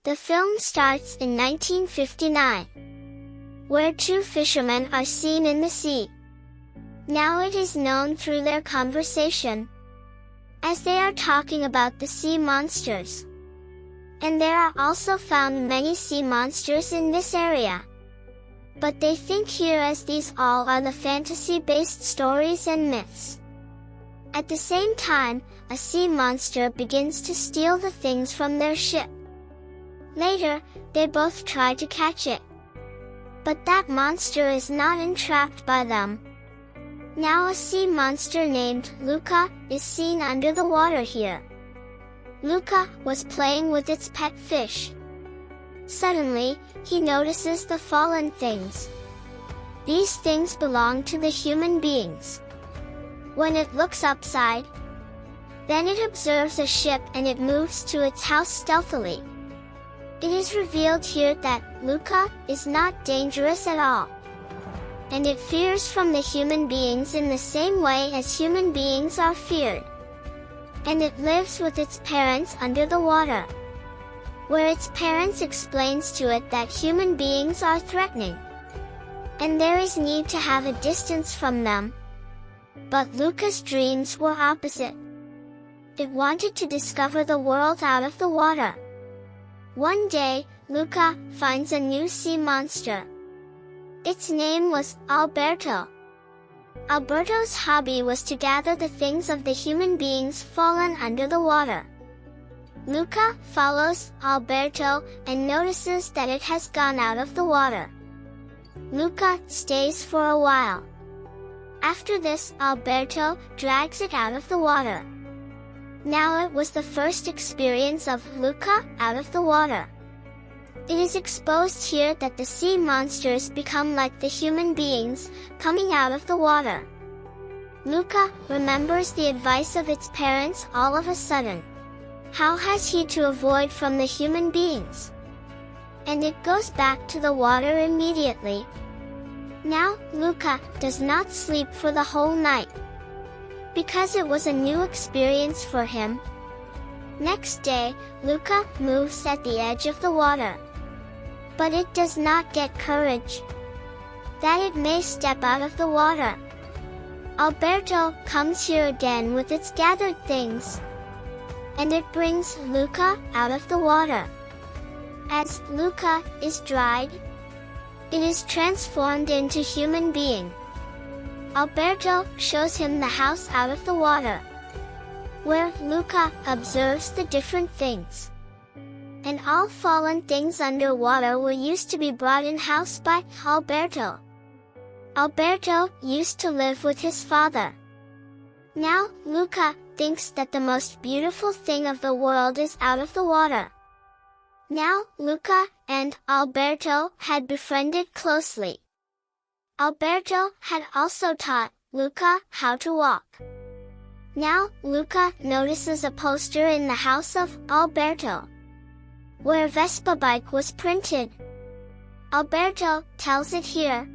The film starts in 1959, where two fishermen are seen in the sea. Now it is known through their conversation, as they are talking about the sea monsters. And there are also found many sea monsters in this area. But they think here as these all are the fantasy-based stories and myths. At the same time, a sea monster begins to steal the things from their ship. Later, they both try to catch it. But that monster is not entrapped by them. Now a sea monster named Luca is seen under the water here. Luca was playing with its pet fish. Suddenly, he notices the fallen things. These things belong to the human beings. When it looks upside, then it observes a ship and it moves to its house stealthily. It is revealed here that Luca is not dangerous at all. And it fears from the human beings in the same way as human beings are feared. And it lives with its parents under the water, where its parents explains to it that human beings are threatening, and there is need to have a distance from them. But Luca's dreams were opposite. It wanted to discover the world out of the water. One day, Luca finds a new sea monster. Its name was Alberto. Alberto's hobby was to gather the things of the human beings fallen under the water. Luca follows Alberto and notices that it has gone out of the water. Luca stays for a while. After this, Alberto drags it out of the water. Now it was the first experience of Luca out of the water. It is exposed here that the sea monsters become like the human beings, coming out of the water. Luca remembers the advice of its parents all of a sudden. How has he to avoid from the human beings? And it goes back to the water immediately. Now, Luca does not sleep for the whole night, because it was a new experience for him. Next day, Luca moves at the edge of the water. But it does not get courage, that it may step out of the water. Alberto comes here again with its gathered things, and it brings Luca out of the water. As Luca is dried, it is transformed into human being. Alberto shows him the house out of the water, where Luca observes the different things. And all fallen things underwater were used to be brought in-house by Alberto. Alberto used to live with his father. Now, Luca thinks that the most beautiful thing of the world is out of the water. Now, Luca and Alberto had befriended closely. Alberto had also taught Luca how to walk. Now, Luca notices a poster in the house of Alberto, where Vespa bike was printed. Alberto tells it here.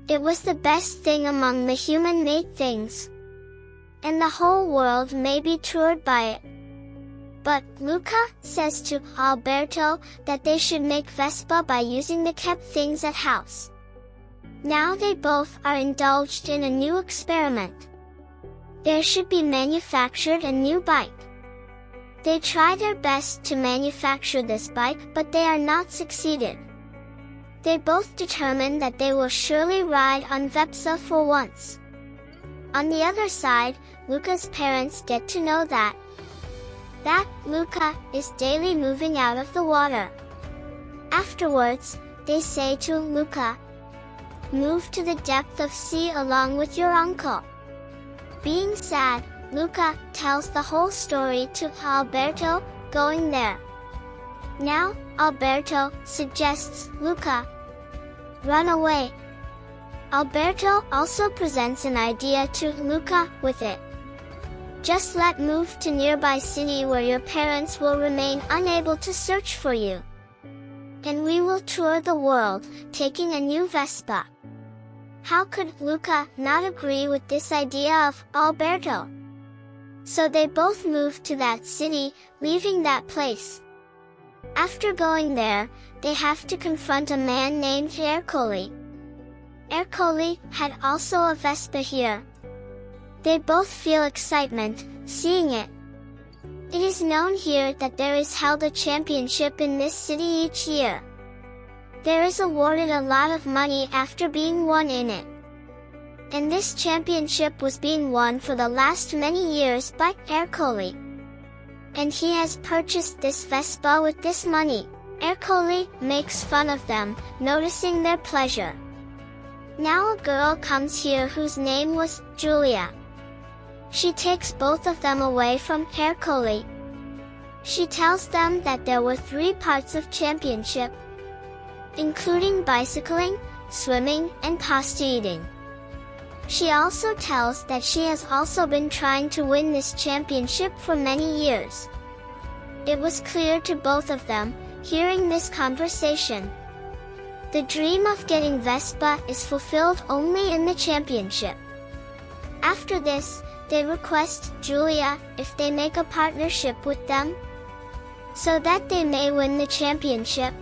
It was the best thing among the human-made things, and the whole world may be toured by it. But Luca says to Alberto that they should make Vespa by using the kept things at house. Now they both are indulged in a new experiment. There should be manufactured a new bike. They try their best to manufacture this bike, but they are not succeeded. They both determine that they will surely ride on Vespa for once. On the other side, Luca's parents get to know that Luca is daily moving out of the water. Afterwards, they say to Luca, "Move to the depth of sea along with your uncle." Being sad, Luca tells the whole story to Alberto, going there. Now, Alberto suggests Luca run away. Alberto also presents an idea to Luca with it. Just let move to nearby city where your parents will remain unable to search for you. And we will tour the world, taking a new Vespa. How could Luca not agree with this idea of Alberto? So they both moved to that city, leaving that place. After going there, they have to confront a man named Ercole. Ercole had also a Vespa here. They both feel excitement, seeing it. It is known here that there is held a championship in this city each year. There is awarded a lot of money after being won in it. And this championship was being won for the last many years by Ercole. And he has purchased this Vespa with this money. Ercole makes fun of them, noticing their pleasure. Now a girl comes here whose name was Julia. She takes both of them away from Ercole. She tells them that there were 3 parts of championship, including bicycling, swimming, and pasta eating. She also tells that she has also been trying to win this championship for many years. It was clear to both of them, hearing this conversation. The dream of getting Vespa is fulfilled only in the championship. After this, they request Julia if they make a partnership with them, so that they may win the championship.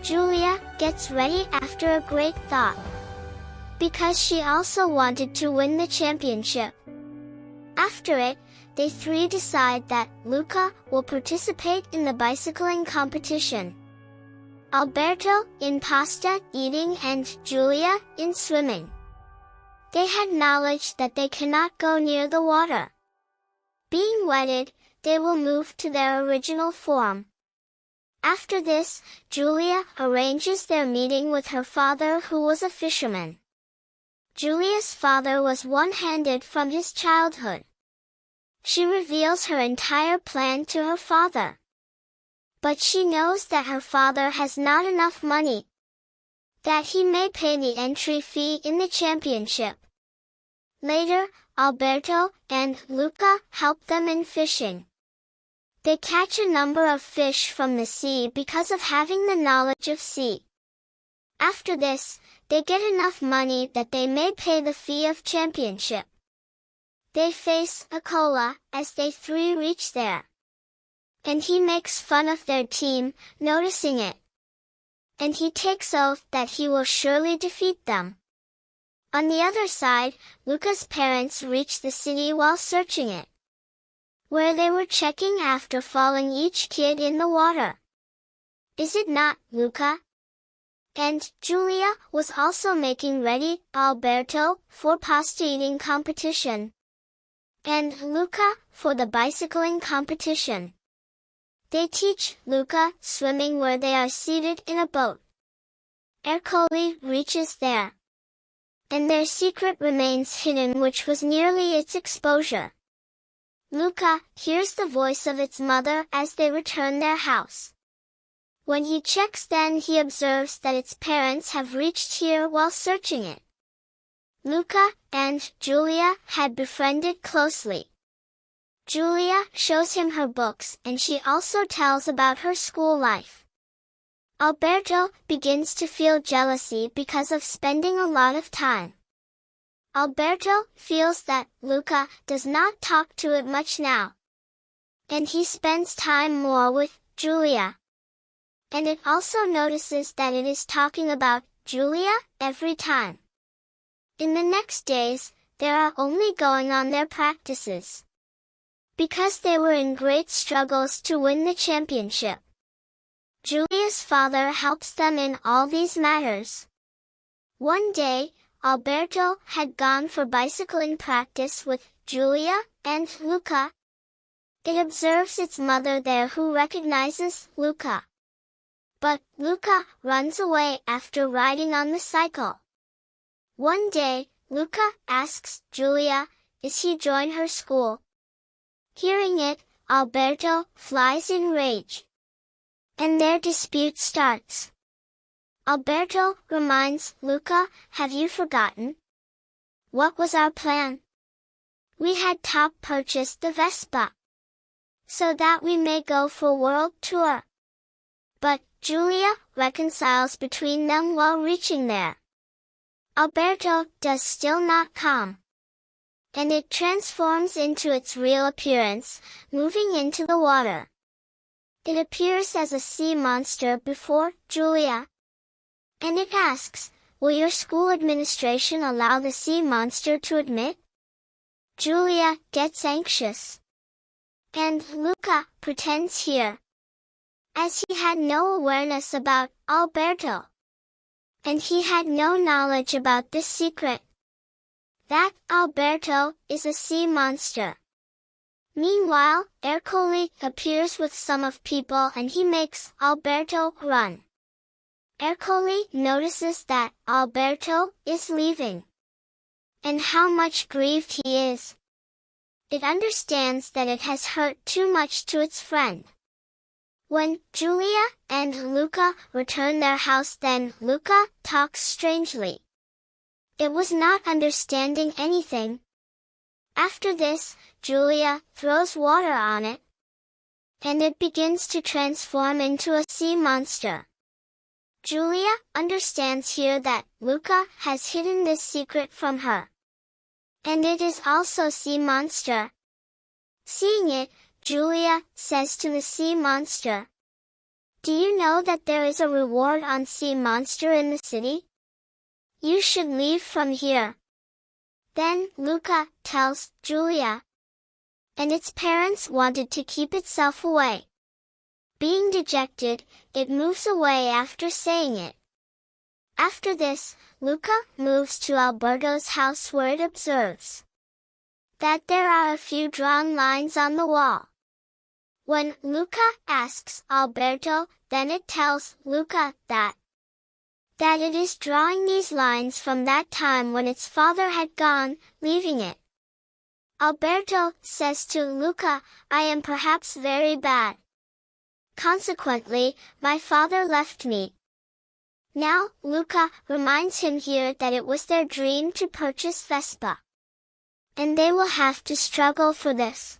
Julia gets ready after a great thought, because she also wanted to win the championship. After it, they 3 decide that Luca will participate in the bicycling competition, Alberto in pasta eating, and Julia in swimming. They had knowledge that they cannot go near the water. Being wedded, they will move to their original form. After this, Julia arranges their meeting with her father, who was a fisherman. Julia's father was one-handed from his childhood. She reveals her entire plan to her father. But she knows that her father has not enough money, that he may pay the entry fee in the championship. Later, Alberto and Luca help them in fishing. They catch a number of fish from the sea because of having the knowledge of sea. After this, they get enough money that they may pay the fee of championship. They face Acola as they 3 reach there. And he makes fun of their team, noticing it. And he takes oath that he will surely defeat them. On the other side, Luca's parents reach the city while searching it, where they were checking after falling each kid in the water. Is it not, Luca? And Julia was also making ready Alberto for pasta eating competition, and Luca for the bicycling competition. They teach Luca swimming where they are seated in a boat. Ercole reaches there, and their secret remains hidden, which was nearly its exposure. Luca hears the voice of its mother as they return their house. When he checks, then he observes that its parents have reached here while searching it. Luca and Julia had befriended closely. Julia shows him her books, and she also tells about her school life. Alberto begins to feel jealousy because of spending a lot of time. Alberto feels that Luca does not talk to it much now, and he spends time more with Julia. And it also notices that it is talking about Julia every time. In the next days, they are only going on their practices, because they were in great struggles to win the championship. Julia's father helps them in all these matters. One day, Alberto had gone for bicycling practice with Julia and Luca. It observes its mother there, who recognizes Luca. But Luca runs away after riding on the cycle. One day, Luca asks Julia, is he join her school? Hearing it, Alberto flies in rage, and their dispute starts. Alberto reminds Luca, have you forgotten? What was our plan? We had top purchased the Vespa, so that we may go for world tour. But Julia reconciles between them while reaching there. Alberto does still not calm, and it transforms into its real appearance, moving into the water. It appears as a sea monster before Julia. And it asks, will your school administration allow the sea monster to admit? Julia gets anxious. And Luca pretends here, as he had no awareness about Alberto. And he had no knowledge about this secret, that Alberto is a sea monster. Meanwhile, Ercole appears with some of people and he makes Alberto run. Ercole notices that Alberto is leaving, and how much grieved he is. It understands that it has hurt too much to its friend. When Julia and Luca return their house, then Luca talks strangely. It was not understanding anything. After this, Julia throws water on it, and it begins to transform into a sea monster. Julia understands here that Luca has hidden this secret from her, and it is also sea monster. Seeing it, Julia says to the sea monster, "Do you know that there is a reward on sea monster in the city? You should leave from here." Then Luca tells Julia, and its parents wanted to keep itself away. Being dejected, it moves away after saying it. After this, Luca moves to Alberto's house where it observes that there are a few drawn lines on the wall. When Luca asks Alberto, then it tells Luca that it is drawing these lines from that time when its father had gone, leaving it. Alberto says to Luca, "I am perhaps very bad. Consequently, my father left me." Now, Luca reminds him here that it was their dream to purchase Vespa, and they will have to struggle for this.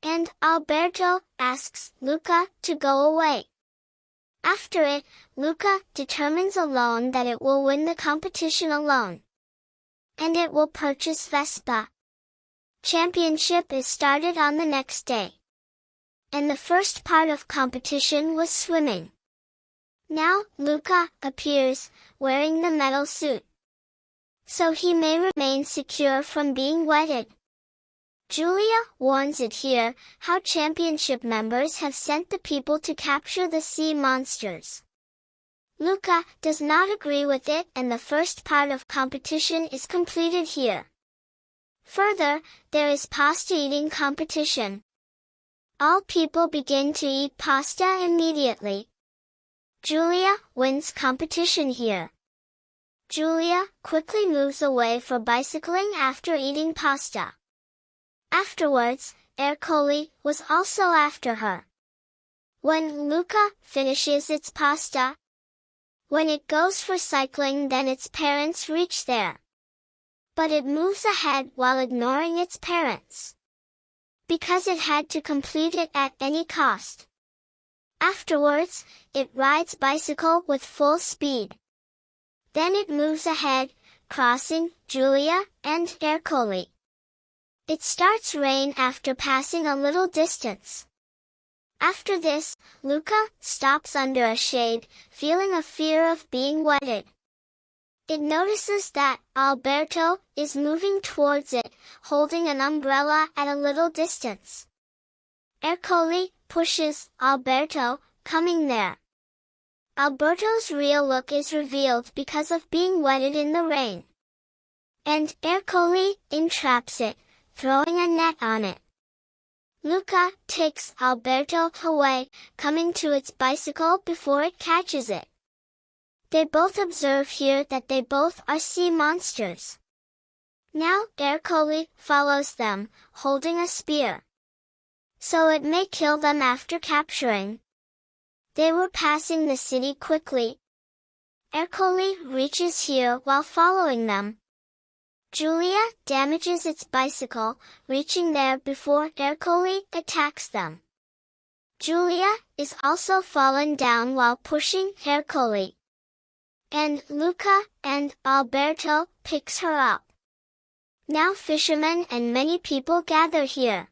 And Alberto asks Luca to go away. After it, Luca determines alone that it will win the competition alone, and it will purchase Vespa. Championship is started on the next day, and the first part of competition was swimming. Now, Luca appears, wearing the metal suit, so he may remain secure from being wetted. Julia warns it here, how championship members have sent the people to capture the sea monsters. Luca does not agree with it and the first part of competition is completed here. Further, there is pasta eating competition. All people begin to eat pasta immediately. Julia wins competition here. Julia quickly moves away for bicycling after eating pasta. Afterwards, Ercole was also after her. When Luca finishes its pasta, when it goes for cycling, then its parents reach there. But it moves ahead while ignoring its parents, because it had to complete it at any cost. Afterwards, it rides bicycle with full speed. Then it moves ahead, crossing Julia and Ercole. It starts rain after passing a little distance. After this, Luca stops under a shade, feeling a fear of being wetted. It notices that Alberto is moving towards it, holding an umbrella at a little distance. Ercole pushes Alberto, coming there. Alberto's real look is revealed because of being wetted in the rain, and Ercole entraps it, throwing a net on it. Luca takes Alberto away, coming to its bicycle before it catches it. They both observe here that they both are sea monsters. Now Ercole follows them, holding a spear, so it may kill them after capturing. They were passing the city quickly. Ercole reaches here while following them. Julia damages its bicycle, reaching there before Ercole attacks them. Julia is also fallen down while pushing Ercole, and Luca and Alberto picks her up. Now fishermen and many people gather here.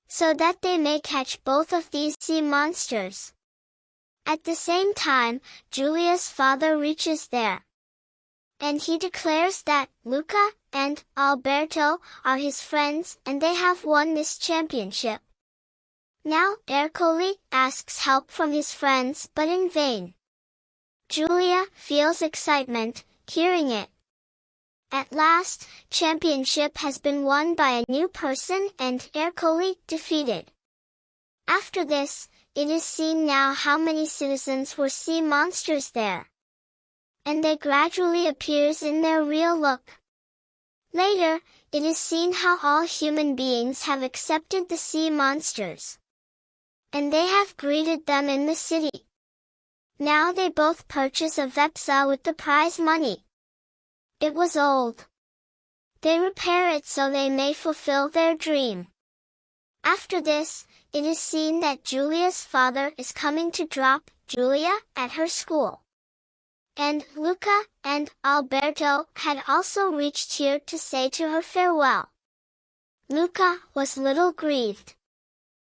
so that they may catch both of these sea monsters. At the same time, Giulia's father reaches there, and he declares that Luca and Alberto are his friends and they have won this championship. Now Ercole asks help from his friends but in vain. Giulia feels excitement, hearing it. At last, championship has been won by a new person and Ercole defeated. After this, it is seen now how many citizens were sea monsters there, and they gradually appears in their real look. Later, it is seen how all human beings have accepted the sea monsters, and they have greeted them in the city. Now they both purchase a Vespa with the prize money. It was old. They repair it so they may fulfill their dream. After this, it is seen that Giulia's father is coming to drop Giulia at her school. And Luca and Alberto had also reached here to say to her farewell. Luca was little grieved.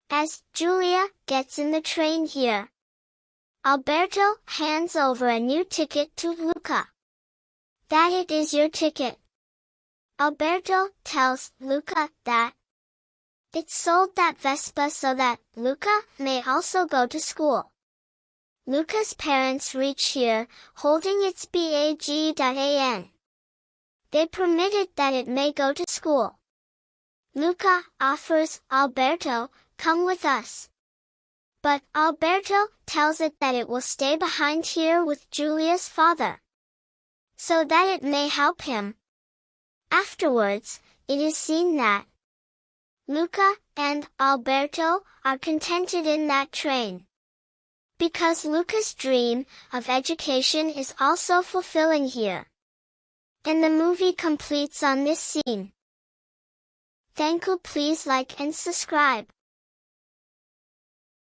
As Giulia gets in the train here, Alberto hands over a new ticket to Luca. That it is your ticket. Alberto tells Luca that it sold that Vespa so that Luca may also go to school. Luca's parents reach here, holding its bag.an. They permitted that it may go to school. Luca offers Alberto, come with us. But Alberto tells it that it will stay behind here with Giulia's father, so that it may help him. Afterwards, it is seen that Luca and Alberto are contented in that train, because Luca's dream of education is also fulfilling here. And the movie completes on this scene. Thank you. Please like and subscribe.